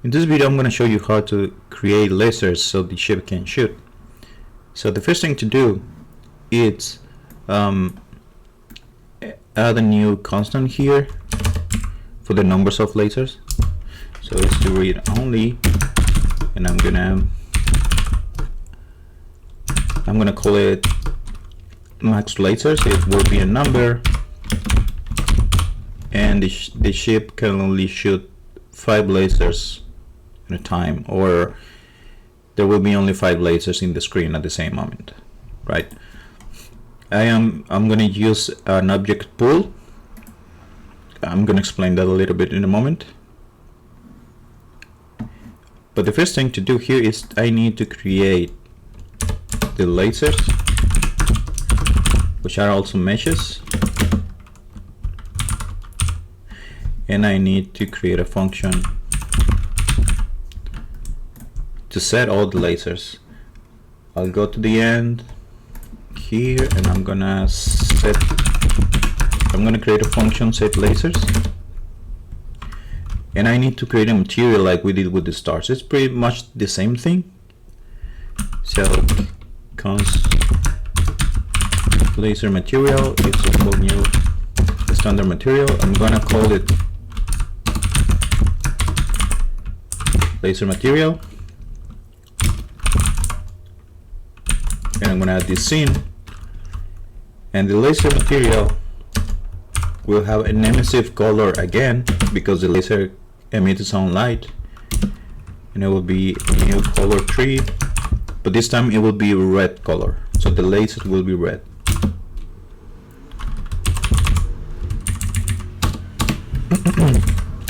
In this video I'm going to show you how to create lasers so the ship can shoot. So the first thing to do is add a new constant here for the numbers of lasers. So it's to read only, and I'm gonna call it max lasers. It will be a number, and the ship can only shoot 5 lasers at a time, or there will be only 5 lasers in the screen at the same moment, right? I'm gonna use an object pool. I'm gonna explain that a little bit in a moment. But the first thing to do here is I need to create the lasers, which are also meshes, and I need to create a function to set all the lasers. I'll go to the end here, and I'm gonna create a function set lasers, and I need to create a material like we did with the stars. It's pretty much the same thing. So const laser material is a whole new standard material. I'm gonna call it laser material, and I'm gonna add this scene, and the laser material will have an emissive color again because the laser emits its own light, and it will be a new color tree, but this time it will be red color, so the laser will be red.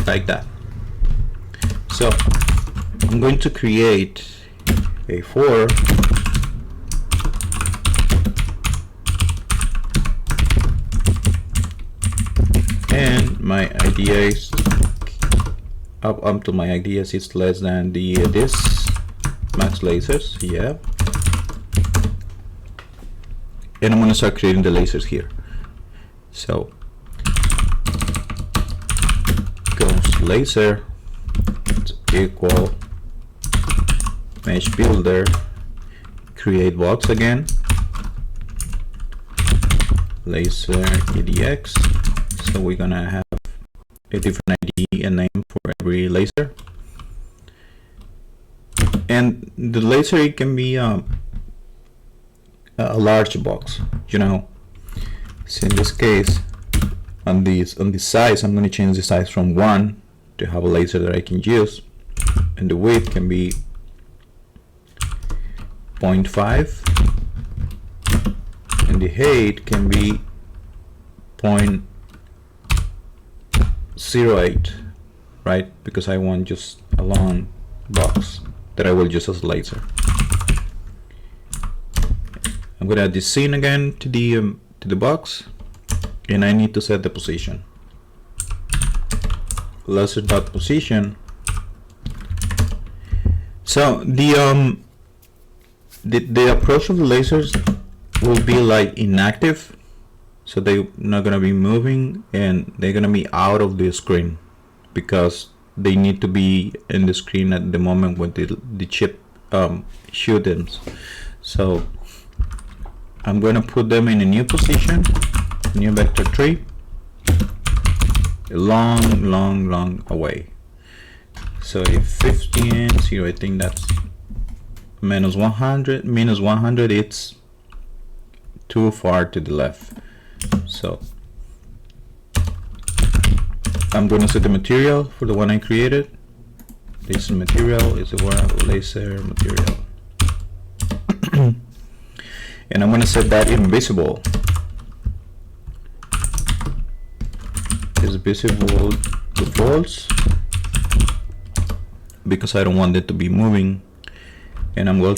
Like that. So I'm going to create a for and my idea is up to my ideas is less than the this max lasers, yeah, and I'm gonna start creating the lasers here. So const laser equal mesh builder, create box again, laser edx. So we're gonna have a different ID and name for every laser, and the laser, it can be a large box, you know. So in this case, on this size, I'm going to change the size from 1 to have a laser that I can use, and the width can be 0.5, and the height can be 0.08, right? Because I want just a long box that I will use as a laser. I'm going to add this scene again to the box, and I need to set the position. Laser dot position. So the approach of the lasers will be like inactive, so they're not gonna be moving, and they're gonna be out of the screen because they need to be in the screen at the moment when the chip shoots them. So I'm gonna put them in a new position, new vector tree, long away. So if 15, 0, I think that's minus 100. Minus 100, it's too far to the left. So I'm going to set the material for the one I created. Laser material is the one, laser material. And I'm going to set that invisible. Is visible to false because I don't want it to be moving, and I'm going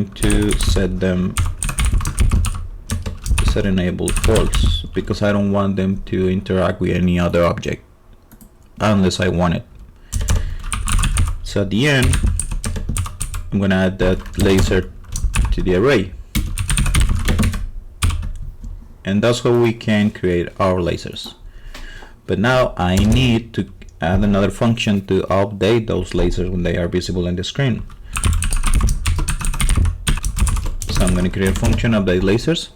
to set them set enable false because I don't want them to interact with any other object unless I want it. So at the end, I'm gonna add that laser to the array, and that's how we can create our lasers. But now I need to add another function to update those lasers when they are visible in the screen. So I'm going to create a function update lasers.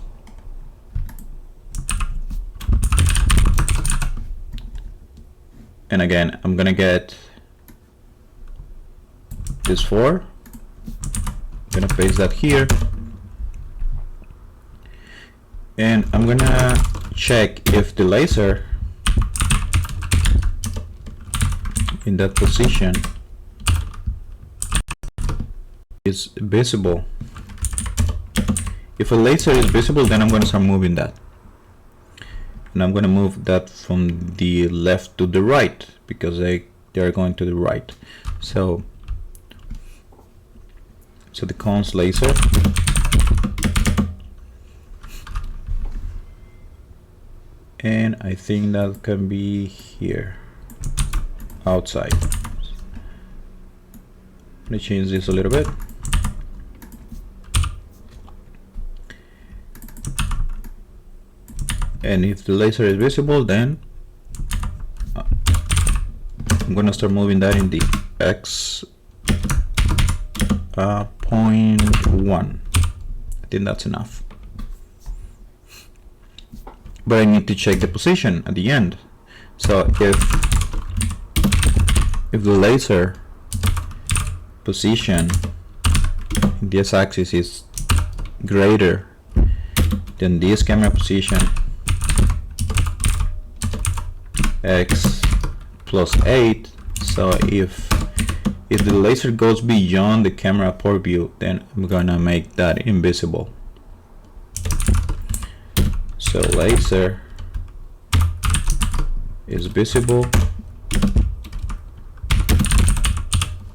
And again, I'm going to get this 4. I'm going to paste that here. And I'm going to check if the laser in that position is visible. If a laser is visible, then I'm going to start moving that. And I'm going to move that from the left to the right because they are going to the right. So the cons laser, and I think that can be here outside. Let me change this a little bit. And if the laser is visible, then I'm gonna start moving that in the X 0.1. I think that's enough. But I need to check the position at the end. So if the laser position in this axis is greater than this camera position X plus 8, so if the laser goes beyond the camera port view, then I'm gonna make that invisible. So laser is visible,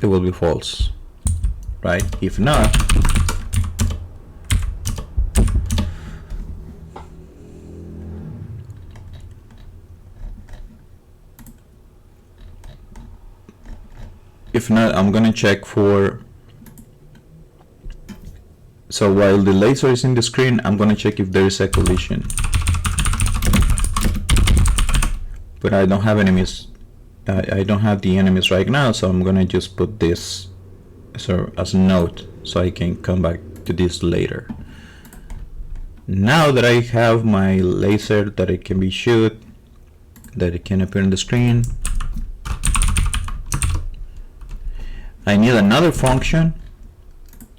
it will be false, right? If not, I'm gonna check for, so while the laser is in the screen, I'm gonna check if there is a collision. But I don't have enemies, I don't have the enemies right now, so I'm gonna just put this as a note so I can come back to this later. Now that I have my laser that it can be shoot, that it can appear on the screen, I need another function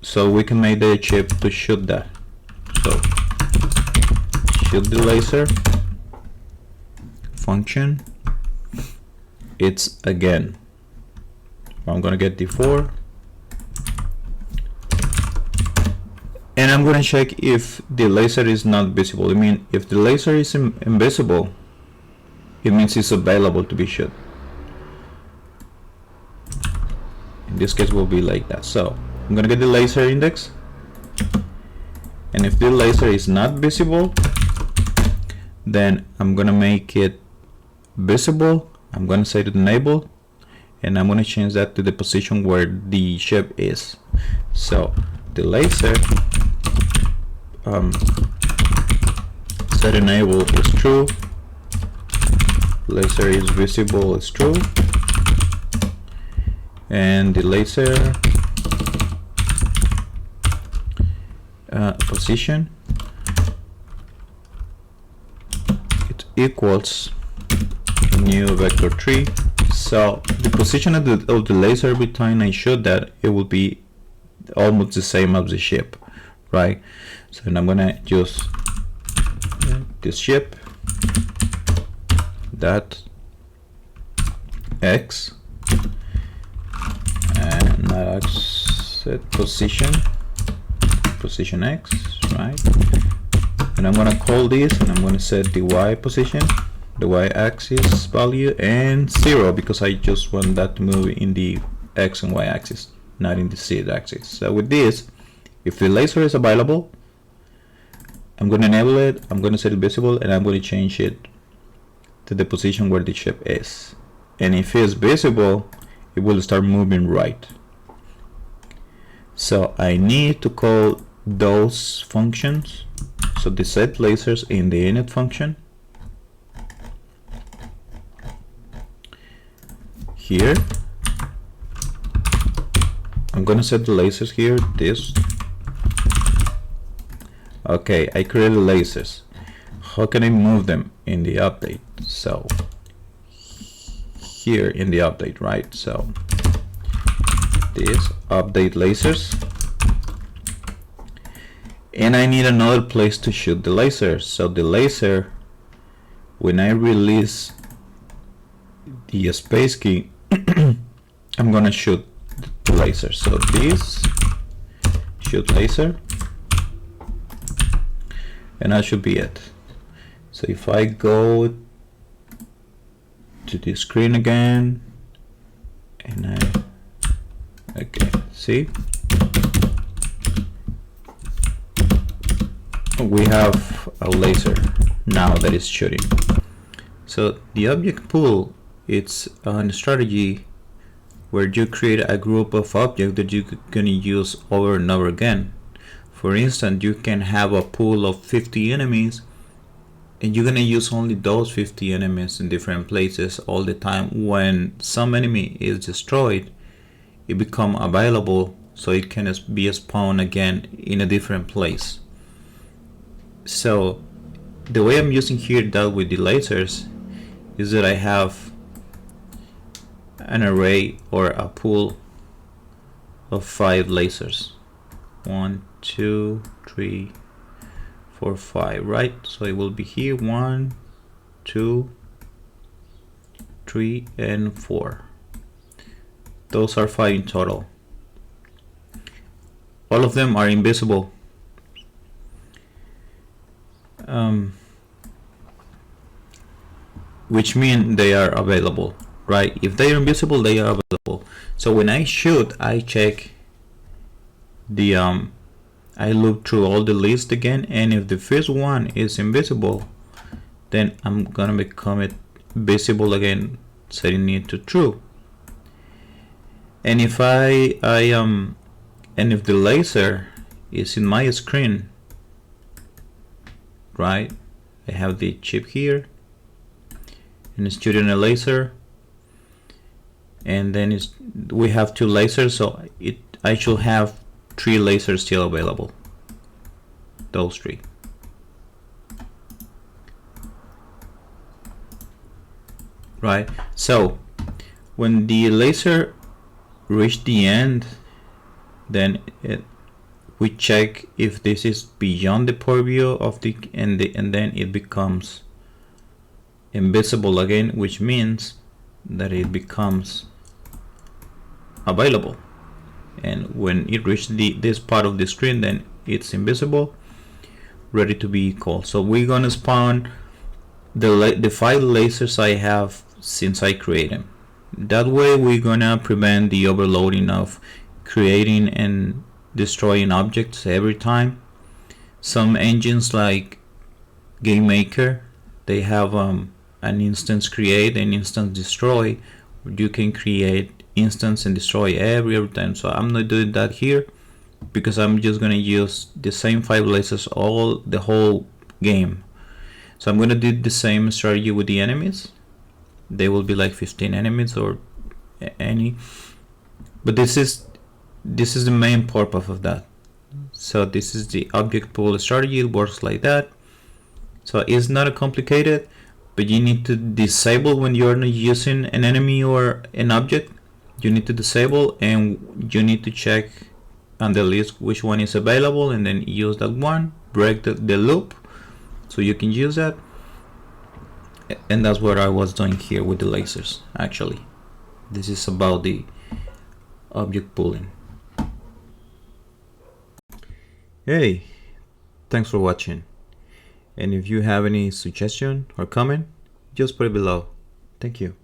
so we can make the chip to shoot that. So shoot the laser function, it's again, I'm gonna get the 4, and I'm gonna check if the laser is not visible. I mean, if the laser is invisible, it means it's available to be shot. In this case will be like that. So I'm gonna get the laser index, and if the laser is not visible, then I'm gonna make it visible. I'm gonna say to enable, and I'm gonna change that to the position where the chip is. So the laser set enable is true, laser is visible is true, and the laser position, it equals new vector 3. So the position of the laser every time I shoot that, it will be almost the same as the ship, right? So I'm gonna use this ship that X and not X, set position X, right? And I'm gonna call this, and I'm gonna set the Y position, the Y axis value, and 0, because I just want that to move in the X and Y axis, not in the Z axis. So with this, if the laser is available, I'm going to enable it, I'm going to set it visible, and I'm going to change it to the position where the chip is. And if it's visible, it will start moving right. So I need to call those functions. So the set lasers in the init function, here. I'm gonna set the lasers here, this. Okay, I created lasers. How can I move them in the update? So here in the update, right? So this update lasers, and I need another place to shoot the laser. So the laser, when I release the space key, I'm gonna shoot the laser. So this shoot laser, and that should be it. So if I go to the screen again, and okay, see, we have a laser now that is shooting. So the object pool, it's a strategy where you create a group of objects that you're gonna use over and over again. For instance, you can have a pool of 50 enemies, and you're gonna use only those 50 enemies in different places all the time. When some enemy is destroyed, it become available, so it can be spawned again in a different place. So the way I'm using here that with the lasers is that I have an array or a pool of 5 lasers. 1, 2, 3, 4, 5, right? So it will be here 1, 2, 3, and 4. Those are 5 in total. All of them are invisible. Which means they are available, right? If they are invisible, they are available. So when I shoot, I check the I look through all the list again, and if the first one is invisible, then I'm gonna become it visible again, setting it to true. And if and if the laser is in my screen, right? I have the chip here, and it's shooting a laser, and then we have 2 lasers, so I should have 3 lasers still available. Those 3. Right? So when the laser reach the end, then we check if this is beyond the purview of the and then it becomes invisible again, which means that it becomes available. And when it reaches this part of the screen, then it's invisible, ready to be called. So we're gonna spawn the 5 lasers I have since I create them. That way we're gonna prevent the overloading of creating and destroying objects every time. Some engines like GameMaker, they have an instance create and instance destroy. You can create instance and destroy every time. So I'm not doing that here because I'm just gonna use the same 5 lasers the whole game. So I'm gonna do the same strategy with the enemies. They will be like 15 enemies or any, but this is the main purpose of that. So this is the object pool strategy. It works like that. So it's not complicated, but you need to disable when you're not using an enemy or an object. You need to disable, and you need to check on the list which one is available, and then use that one, break the loop so you can use that. And that's what I was doing here with the lasers. Actually, this is about the object pooling. Hey, thanks for watching, and if you have any suggestion or comment, just put it below. Thank you.